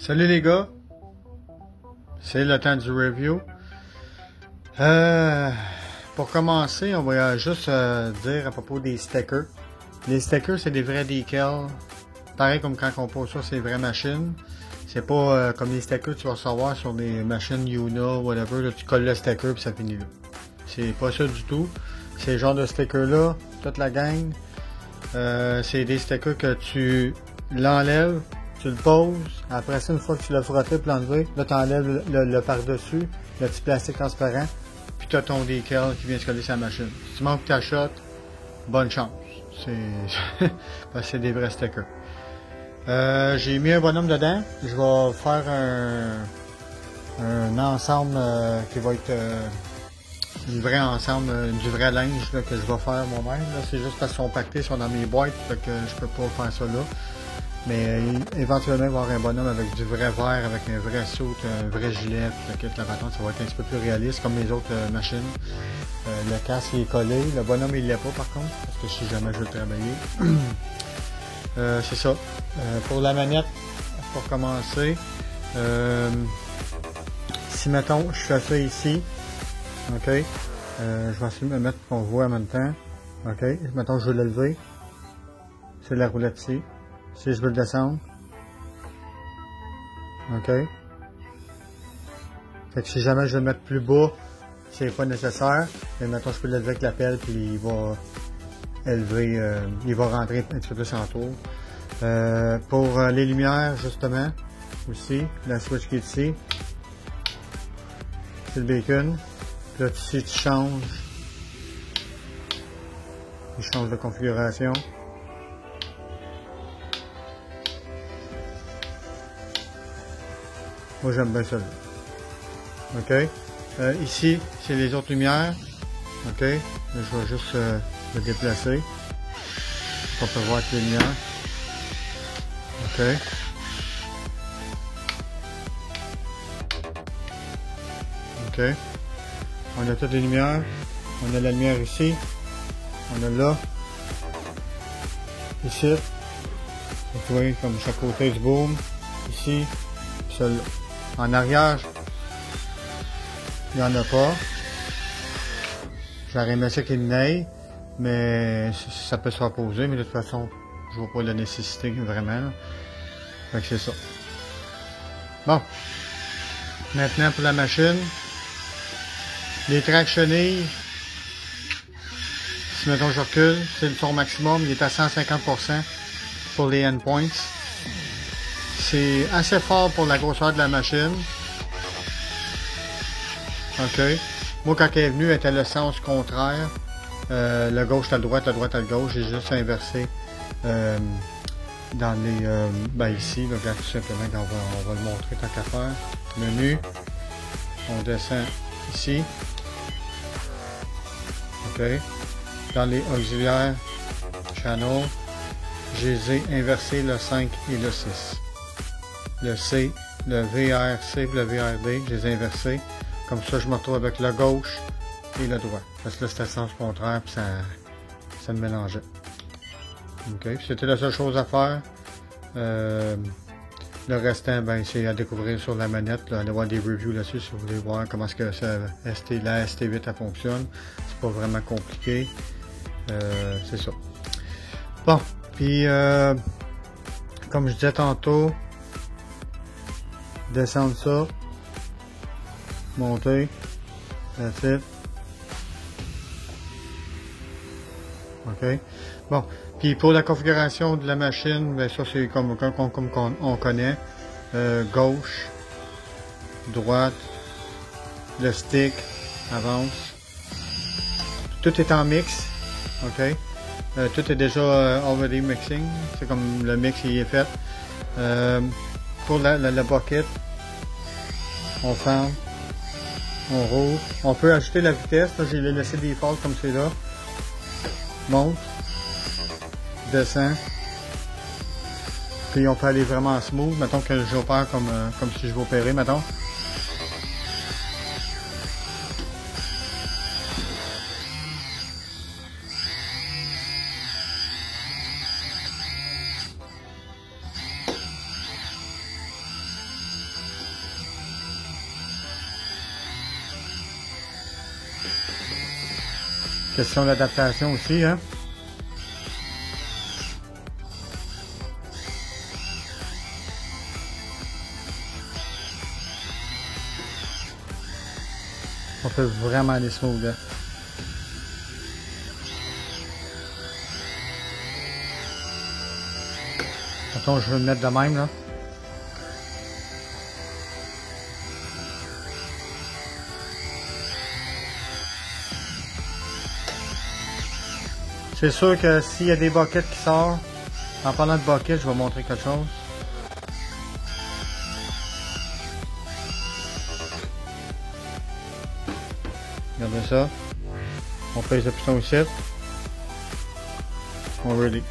Salut les gars, c'est le temps du review. Pour commencer, on va juste dire à propos des stickers. Les stickers, c'est des vrais decals. Pareil comme quand on pose ça sur les vraies machines. C'est pas comme les stickers que tu vas recevoir sur des machines Yuna ou whatever. Là, tu colles le sticker puis ça finit là. C'est pas ça du tout. Ces genres de stickers là, toute la gang, c'est des stickers que tu l'enlèves. Tu le poses, après ça, une fois que tu l'as frotté et l'enlevé, là tu enlèves le par-dessus, le petit plastique transparent, puis tu as ton decal qui vient se coller sur la machine. Si tu manques ta shot, bonne chance. C'est parce que c'est des vrais stickers. J'ai mis un bonhomme dedans. Je vais faire un ensemble qui va être un vrai ensemble, du vrai linge là, que je vais faire moi-même. C'est juste parce qu'ils sont pactés, ils sont dans mes boîtes, fait que je peux pas faire ça là. Mais éventuellement, il va y avoir un bonhomme avec du vrai verre, avec un vrai saut, un vrai gilet, puis la patente, ça va être un petit peu plus réaliste, comme les autres machines. Le casque il est collé, le bonhomme il l'est pas par contre, parce que si jamais je veux le travailler. C'est ça. Pour la manette, pour commencer, si mettons, je fais ça ici, ok, je vais essayer de me mettre qu'on voit en même temps, ok, mettons je veux le lever, c'est la roulette ici. Si je veux le descendre, ok. Fait que si jamais je veux le mettre plus bas, c'est pas nécessaire. Mais maintenant je peux le lever avec la pelle puis il va élever, il va rentrer un petit peu plus en tour. Pour les lumières justement, aussi, la switch qui est ici, c'est le bacon. Puis là ici tu changes, il change de configuration. Moi j'aime bien ça. Ok. Ici, c'est les autres lumières. Ok. Là, je vais juste le déplacer. On peut voir toutes les lumières. Ok. Ok. On a toutes les lumières. On a la lumière ici. On a là. Ici. Vous voyez comme chaque côté du boom. Ici. Seul. En arrière, il n'y en a pas. J'aurais aimé ça qu'il n'aille, mais ça peut se reposer, mais de toute façon, je vois pas la nécessité vraiment. Là. Fait que c'est ça. Bon. Maintenant pour la machine. Les tracks chenilles, si mettons je recule, c'est son maximum, il est à 150% pour les endpoints. C'est assez fort pour la grosseur de la machine. Ok. Moi, quand elle est venue, elle était le sens contraire. Le gauche à la droite à la gauche. J'ai juste inversé dans les... ben ici, là, regarde, tout simplement, on va le montrer tant qu'à faire. Menu. On descend ici. Ok. Dans les auxiliaires, channel, je les ai inversés le 5 et le 6. Le C, le VRC et le VRD, je les ai inversés. Comme ça, je me retrouve avec le gauche et le droit. Parce que là, c'était le sens contraire, puis ça me mélangeait. Ok, c'était la seule chose à faire. Le restant, ben, c'est à découvrir sur la manette. Là, allez voir des reviews là-dessus si vous voulez voir comment est-ce que la ST8 elle fonctionne. C'est pas vraiment compliqué. C'est ça. Bon, puis comme je disais tantôt, descendre ça, monter, that's it. Ok. Bon, puis pour la configuration de la machine, ben ça c'est comme on connaît. Gauche, droite, le stick, avance. Tout est en mix. Ok. Tout est déjà already mixing. C'est comme le mix il est fait. Pour la bucket, on ferme, on rouvre. On peut ajouter la vitesse. Là, j'ai laissé default comme c'est là. Monte, descend. Puis on peut aller vraiment smooth. Mettons que j'opère comme si je vais opérer, mettons. Question d'adaptation aussi, hein. On peut vraiment aller smooth, là. Attends, je vais le mettre de même, là. C'est sûr que s'il y a des buckets qui sortent, en parlant de buckets, je vais montrer quelque chose. Regardez ça. On pèse le piston ici. On release.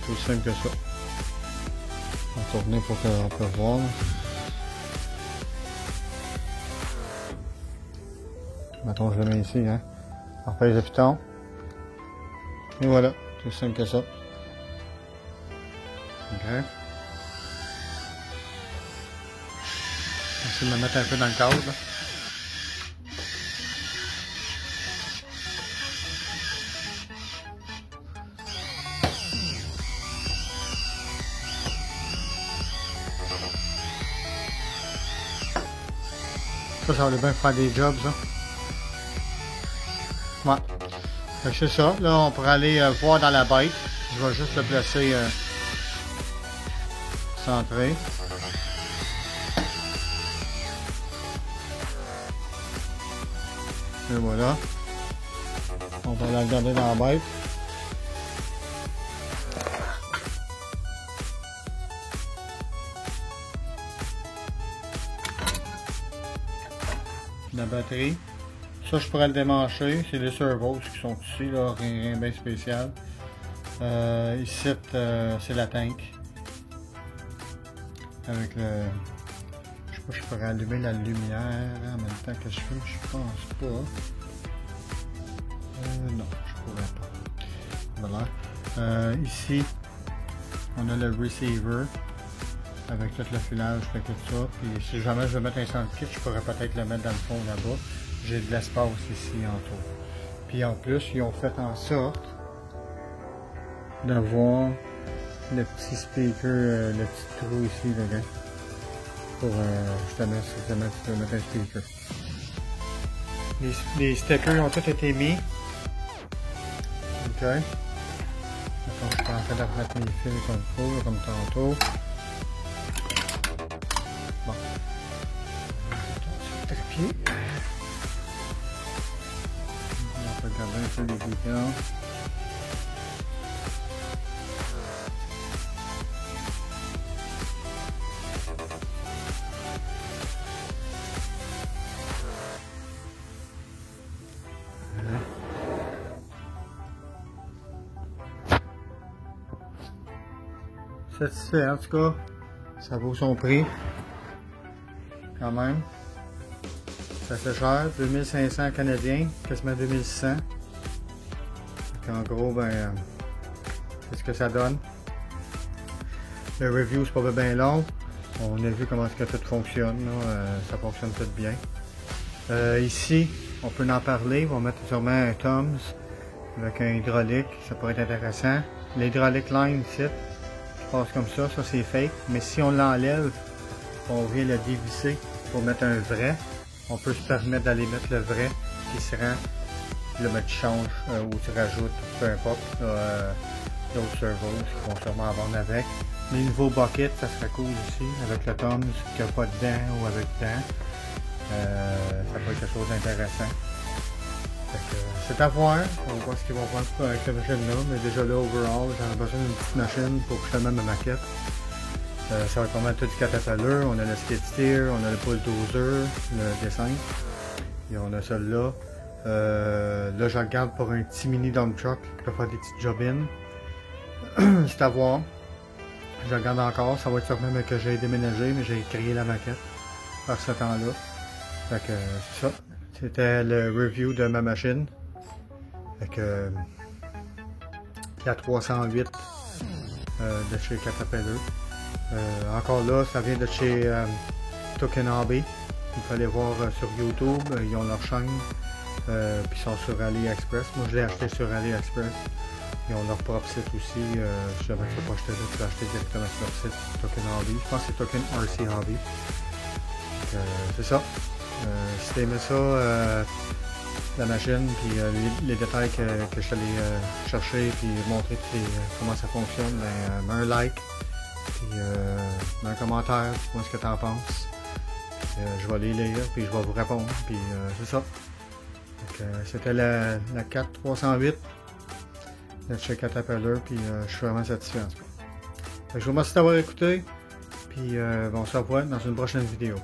C'est aussi simple que ça. On va tourner pour qu'on puisse voir. Mettons, je le mets ici, hein. On pèse le piton. Et voilà. C'est aussi simple que ça. Ok. Je vais me mettre un peu dans le cadre. Là. Ça va bien faire des jobs, ça. Ouais. Fait que c'est ça. Là, on pourrait aller voir dans la bête. Je vais juste le placer centré. Et voilà. On va la regarder dans la bête. La batterie. Ça, je pourrais le démancher. C'est les servos qui sont ici, là, rien bien spécial. Ici, c'est la tank. Avec le... Je sais pas, je pourrais allumer la lumière en même temps que je fais. Je pense pas. Non, je pourrais pas. Voilà. Ici, on a le receiver. Avec tout le filage, fait tout ça. Puis si jamais je veux mettre un sound kit, je pourrais peut-être le mettre dans le fond là-bas. J'ai de l'espace ici en tout. Puis en plus, ils ont fait en sorte d'avoir le petit speaker, le petit trou ici, là, pour justement, si jamais tu veux mettre un speaker. Les stickers ont tous été mis. Ok. Attends, je suis en train de remettre mes fils comme il faut, comme tantôt. Bon. On va trépied. On peut regarder un peu les guidons. Satisfait en tout cas, ça vaut son prix quand même. C'est assez cher, 2500 canadiens, quasiment 2600. En gros, ben, c'est ce que ça donne. Le review c'est pas bien long. On a vu comment que tout fonctionne, ça fonctionne tout bien. Ici, on peut en parler, on va mettre sûrement un Tom's avec un hydraulique, ça pourrait être intéressant. L'hydraulique line ici, passe comme ça c'est fake, mais si on l'enlève, on vient le dévisser pour mettre un vrai, on peut se permettre d'aller mettre le vrai qui se rend, là ben, tu changes ou tu rajoutes, peu importe, d'autres servos qui vont sûrement avoir avec. Les nouveaux buckets, ça serait cool aussi, avec le Tom's qui n'a pas de dents ou avec dents, ça peut être quelque chose d'intéressant. C'est à voir, on va voir ce qu'ils vont faire avec cette machine-là, mais déjà là, overall, j'en ai besoin d'une petite machine pour justement ma maquette. Ça va être pas mal tout du Caterpillar, on a le skid steer, on a le bulldozer, le dessin, et on a celui-là. Là, je regarde pour un petit mini dump truck qui peut faire des petites job-in. C'est à voir. Je regarde encore, ça va être sûrement que j'ai déménagé, mais j'ai créé la maquette par ce temps-là. Fait que c'est ça. C'était le review de ma machine. Avec la 308 de chez Caterpillar. Encore là, ça vient de chez Token Hobby. Il fallait voir sur YouTube, ils ont leur chaîne, puis ils sont sur AliExpress. Moi je l'ai acheté sur AliExpress. Ils ont leur propre site aussi. Si jamais tu ne veux pas acheter là, tu peux acheter directement sur leur site Token Hobby. Je pense que c'est Token RC Hobby. C'est ça. Si t'aimais ça, la machine, puis les détails que je t'allais chercher, puis montrer comment ça fonctionne, ben, mets un like, puis mets un commentaire, dis-moi ce que t'en penses. Je vais les lire, puis je vais vous répondre, puis c'est ça. C'était la 4308 de chez Caterpillar, puis je suis vraiment satisfait en tout cas. Je vous remercie d'avoir écouté, puis on se revoit dans une prochaine vidéo.